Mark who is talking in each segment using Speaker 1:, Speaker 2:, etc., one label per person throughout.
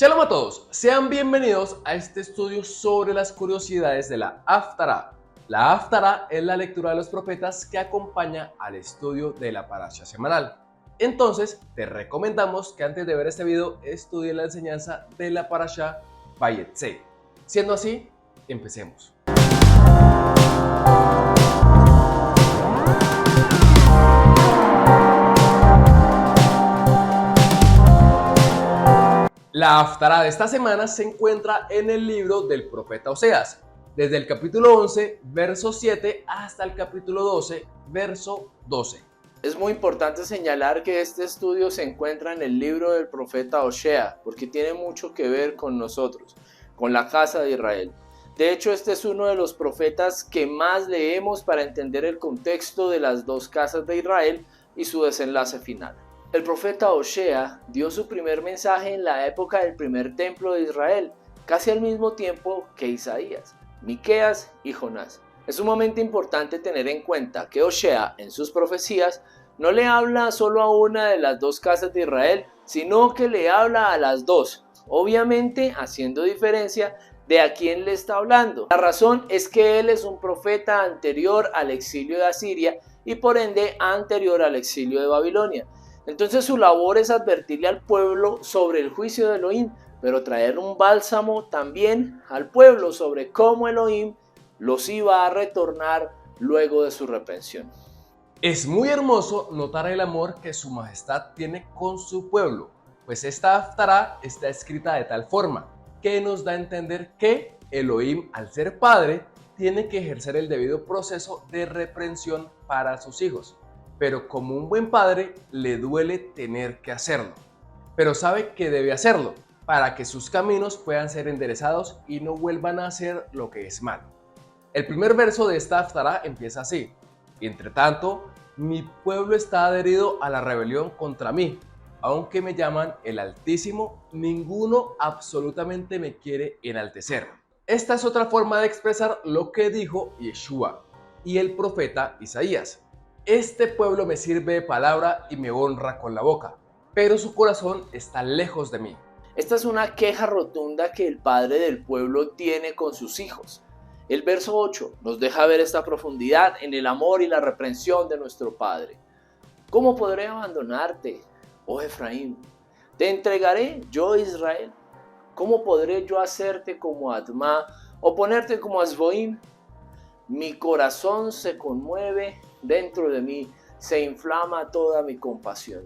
Speaker 1: Shalom a todos, sean bienvenidos a este estudio sobre las curiosidades de la Haftará. La Haftará es la lectura de los profetas que acompaña al estudio de la parasha semanal. Entonces, te recomendamos que antes de ver este video estudie la enseñanza de la parasha Vayetze. Siendo así, empecemos. La Haftará de esta semana se encuentra en el libro del profeta Oseas, desde el capítulo 11, verso 7, hasta el capítulo 12, verso 12.
Speaker 2: Es muy importante señalar que este estudio se encuentra en el libro del profeta Oseas, porque tiene mucho que ver con nosotros, con la casa de Israel. De hecho, este es uno de los profetas que más leemos para entender el contexto de las dos casas de Israel y su desenlace final. El profeta Oseas dio su primer mensaje en la época del primer templo de Israel, casi al mismo tiempo que Isaías, Miqueas y Jonás. Es sumamente importante tener en cuenta que Oseas en sus profecías no le habla solo a una de las dos casas de Israel, sino que le habla a las dos, obviamente haciendo diferencia de a quién le está hablando. La razón es que él es un profeta anterior al exilio de Asiria y por ende anterior al exilio de Babilonia. Entonces su labor es advertirle al pueblo sobre el juicio de Elohim, pero traer un bálsamo también al pueblo sobre cómo Elohim los iba a retornar luego de su reprensión.
Speaker 1: Es muy hermoso notar el amor que su majestad tiene con su pueblo, pues esta Haftará está escrita de tal forma que nos da a entender que Elohim, al ser padre, tiene que ejercer el debido proceso de reprensión para sus hijos. Pero como un buen padre, le duele tener que hacerlo. Pero sabe que debe hacerlo para que sus caminos puedan ser enderezados y no vuelvan a hacer lo que es malo. El primer verso de esta Haftará empieza así: entre tanto, mi pueblo está adherido a la rebelión contra mí. Aunque me llaman el Altísimo, ninguno absolutamente me quiere enaltecer. Esta es otra forma de expresar lo que dijo Yeshua y el profeta Isaías. Este pueblo me sirve de palabra y me honra con la boca, pero su corazón está lejos de mí.
Speaker 2: Esta es una queja rotunda que el padre del pueblo tiene con sus hijos. El verso 8 nos deja ver esta profundidad en el amor y la reprensión de nuestro Padre. ¿Cómo podré abandonarte, oh Efraín? ¿Te entregaré yo, Israel? ¿Cómo podré yo hacerte como Admá o ponerte como Azboim? Mi corazón se conmueve dentro de mí, se inflama toda mi compasión.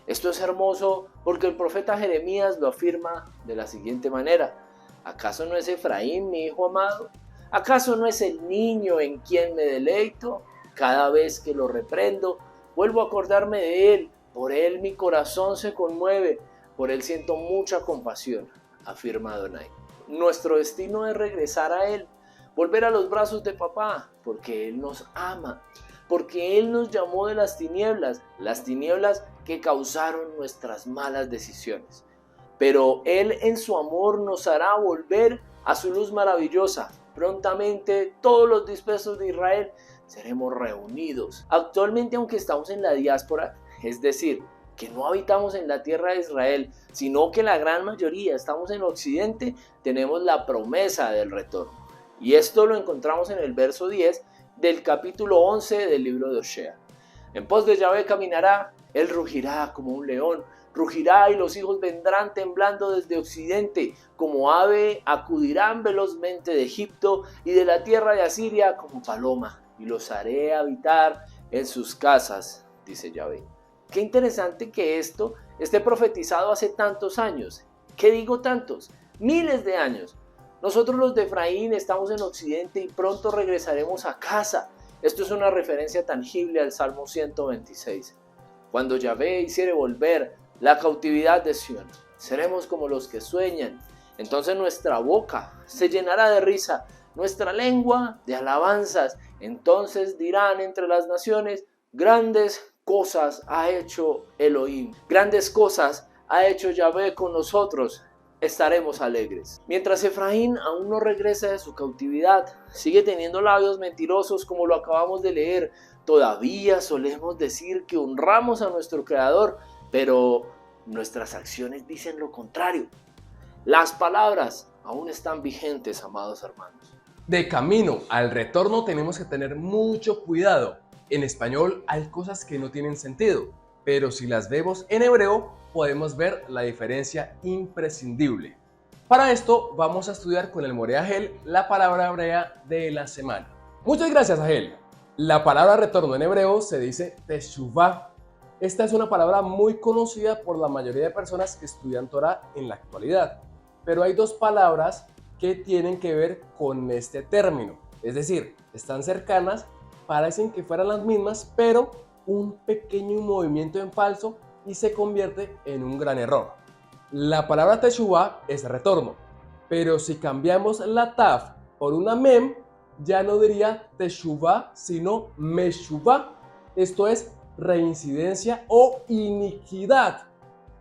Speaker 2: Esto es hermoso porque el profeta Jeremías lo afirma de la siguiente manera: ¿acaso no es Efraín mi hijo amado? ¿Acaso no es el niño en quien me deleito? Cada vez que lo reprendo, vuelvo a acordarme de él. Por él mi corazón se conmueve, por él siento mucha compasión, afirma Adonai. Nuestro destino es regresar a él, volver a los brazos de papá, porque él nos ama, porque él nos llamó de las tinieblas que causaron nuestras malas decisiones. Pero él en su amor nos hará volver a su luz maravillosa. Prontamente todos los dispersos de Israel seremos reunidos. Actualmente, aunque estamos en la diáspora, es decir, que no habitamos en la tierra de Israel, sino que la gran mayoría estamos en Occidente, tenemos la promesa del retorno. Y esto lo encontramos en el verso 10 del capítulo 11 del libro de Oseas. En pos de Yahvé caminará, él rugirá como un león, rugirá y los hijos vendrán temblando desde occidente, como ave acudirán velozmente de Egipto y de la tierra de Asiria como paloma, y los haré habitar en sus casas, dice Yahvé. Qué interesante que esto esté profetizado hace tantos años. ¿Qué digo tantos? Miles de años. Nosotros los de Efraín estamos en occidente y pronto regresaremos a casa. Esto es una referencia tangible al Salmo 126. Cuando Yahvé hiciere volver la cautividad de Sión, seremos como los que sueñan. Entonces nuestra boca se llenará de risa, nuestra lengua de alabanzas. Entonces dirán entre las naciones: grandes cosas ha hecho Elohim, grandes cosas ha hecho Yahvé con nosotros. Estaremos alegres. Mientras Efraín aún no regresa de su cautividad, sigue teniendo labios mentirosos como lo acabamos de leer. Todavía solemos decir que honramos a nuestro Creador, pero nuestras acciones dicen lo contrario. Las palabras aún están vigentes, amados hermanos.
Speaker 1: De camino al retorno tenemos que tener mucho cuidado. En español hay cosas que no tienen sentido, pero si las vemos en hebreo podemos ver la diferencia imprescindible. Para esto vamos a estudiar con el More Agel la palabra hebrea de la semana. Muchas gracias, Agel. La palabra retorno en hebreo se dice teshuvah. Esta es una palabra muy conocida por la mayoría de personas que estudian Torah en la actualidad, pero hay dos palabras que tienen que ver con este término, es decir, están cercanas, parecen que fueran las mismas, pero un pequeño movimiento en falso y se convierte en un gran error. La palabra teshuvah es retorno, pero si cambiamos la taf por una mem, ya no diría teshuvah, sino meshuvah, esto es reincidencia o iniquidad.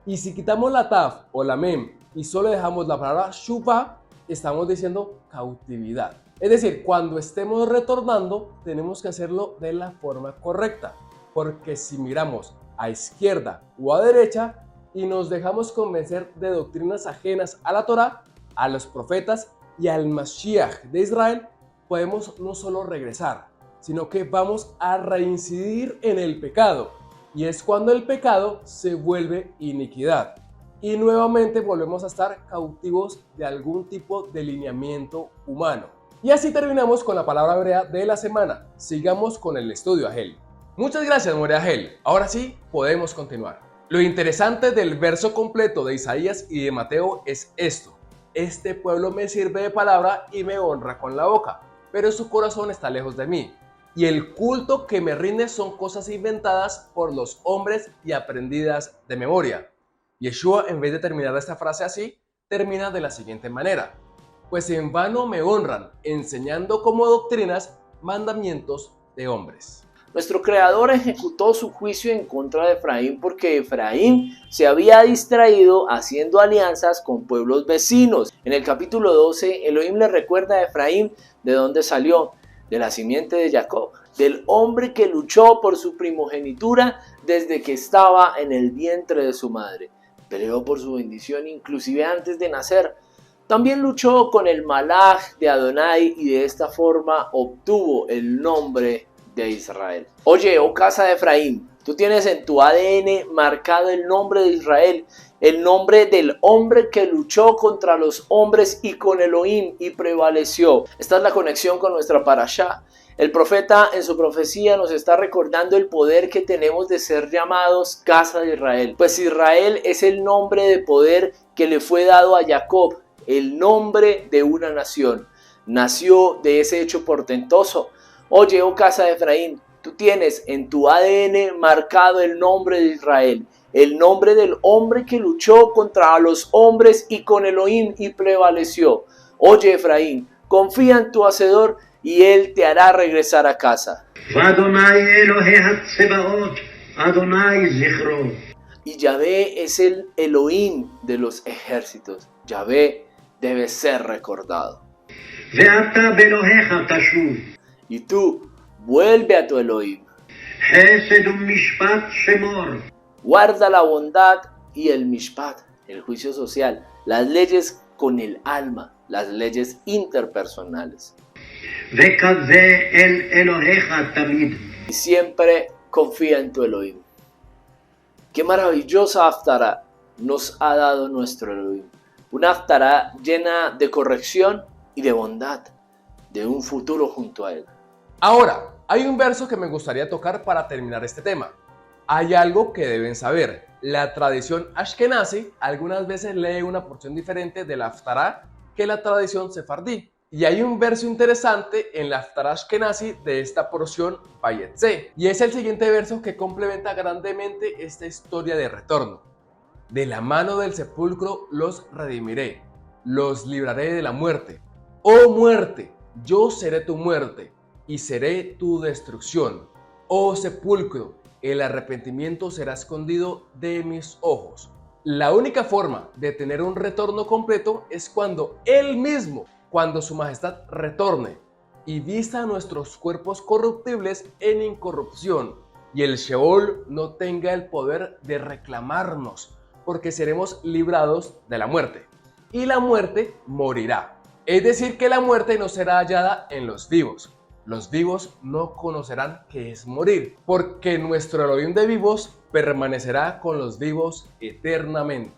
Speaker 1: Y si quitamos la taf o la mem y solo dejamos la palabra shuvah, estamos diciendo cautividad. Es decir, cuando estemos retornando, tenemos que hacerlo de la forma correcta, porque si miramos a izquierda o a derecha y nos dejamos convencer de doctrinas ajenas a la Torá, a los profetas y al Mashiach de Israel, podemos no solo regresar, sino que vamos a reincidir en el pecado, y es cuando el pecado se vuelve iniquidad. Y nuevamente volvemos a estar cautivos de algún tipo de lineamiento humano. Y así terminamos con la palabra hebrea de la semana. Sigamos con el estudio, Agel. Muchas gracias, More Agel. Ahora sí, podemos continuar. Lo interesante del verso completo de Isaías y de Mateo es esto. Este pueblo me sirve de palabra y me honra con la boca, pero su corazón está lejos de mí. Y el culto que me rinde son cosas inventadas por los hombres y aprendidas de memoria. Yeshua, en vez de terminar esta frase así, termina de la siguiente manera: pues en vano me honran, enseñando como doctrinas mandamientos de hombres.
Speaker 2: Nuestro Creador ejecutó su juicio en contra de Efraín porque Efraín se había distraído haciendo alianzas con pueblos vecinos. En el capítulo 12, Elohim le recuerda a Efraín de dónde salió, de la simiente de Jacob, del hombre que luchó por su primogenitura desde que estaba en el vientre de su madre. Peleó por su bendición inclusive antes de nacer. También luchó con el Malaj de Adonai y de esta forma obtuvo el nombre de Israel. Oye, oh casa de Efraín, tú tienes en tu ADN marcado el nombre de Israel, el nombre del hombre que luchó contra los hombres y con Elohim y prevaleció. Esta es la conexión con nuestra parashá. El profeta en su profecía nos está recordando el poder que tenemos de ser llamados casa de Israel. Pues Israel es el nombre de poder que le fue dado a Jacob, el nombre de una nación. Nació de ese hecho portentoso. Oye, oh casa de Efraín, tú tienes en tu ADN marcado el nombre de Israel, el nombre del hombre que luchó contra los hombres y con Elohim y prevaleció. Oye, Efraín, confía en tu Hacedor y él te hará regresar a casa. Y Yahvé es el Elohim de los ejércitos. Yahvé debe ser recordado. Y tú, vuelve a tu Elohim. Guarda la bondad y el mishpat, el juicio social, las leyes con el alma, las leyes interpersonales. Y siempre confía en tu Elohim. Qué maravillosa haftará nos ha dado nuestro Elohim. Una haftará llena de corrección y de bondad, de un futuro junto a él.
Speaker 1: Ahora, hay un verso que me gustaría tocar para terminar este tema. Hay algo que deben saber. La tradición ashkenazi algunas veces lee una porción diferente de la haftará que la tradición sefardí. Y hay un verso interesante en la haftará ashkenazi de esta porción Vayetze. Y es el siguiente verso que complementa grandemente esta historia de retorno. De la mano del sepulcro los redimiré, los libraré de la muerte. Oh muerte, yo seré tu muerte y seré tu destrucción. Oh sepulcro, el arrepentimiento será escondido de mis ojos. La única forma de tener un retorno completo es cuando Él mismo, cuando su majestad retorne y vista nuestros cuerpos corruptibles en incorrupción y el Sheol no tenga el poder de reclamarnos, porque seremos librados de la muerte. y la muerte morirá. Es decir, que la muerte no será hallada en los vivos. Los vivos no conocerán qué es morir, porque nuestro Elohim de vivos permanecerá con los vivos eternamente.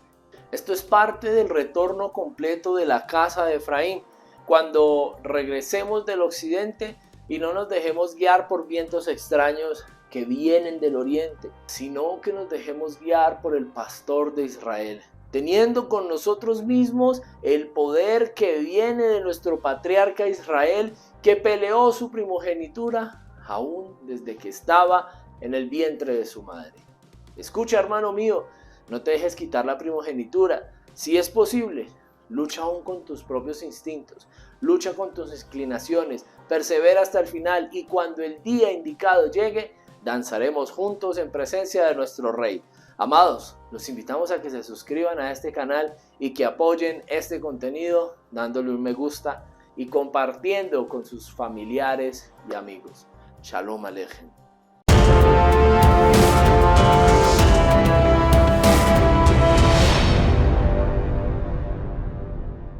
Speaker 2: Esto es parte del retorno completo de la casa de Efraín, cuando regresemos del occidente y no nos dejemos guiar por vientos extraños que vienen del oriente, sino que nos dejemos guiar por el pastor de Israel, teniendo con nosotros mismos el poder que viene de nuestro patriarca Israel, que peleó su primogenitura aún desde que estaba en el vientre de su madre. Escucha, hermano mío, no te dejes quitar la primogenitura. Si es posible, lucha aún con tus propios instintos, lucha con tus inclinaciones, persevera hasta el final y cuando el día indicado llegue, danzaremos juntos en presencia de nuestro Rey. Amados, los invitamos a que se suscriban a este canal y que apoyen este contenido dándole un me gusta y compartiendo con sus familiares y amigos. Shalom Aleichem.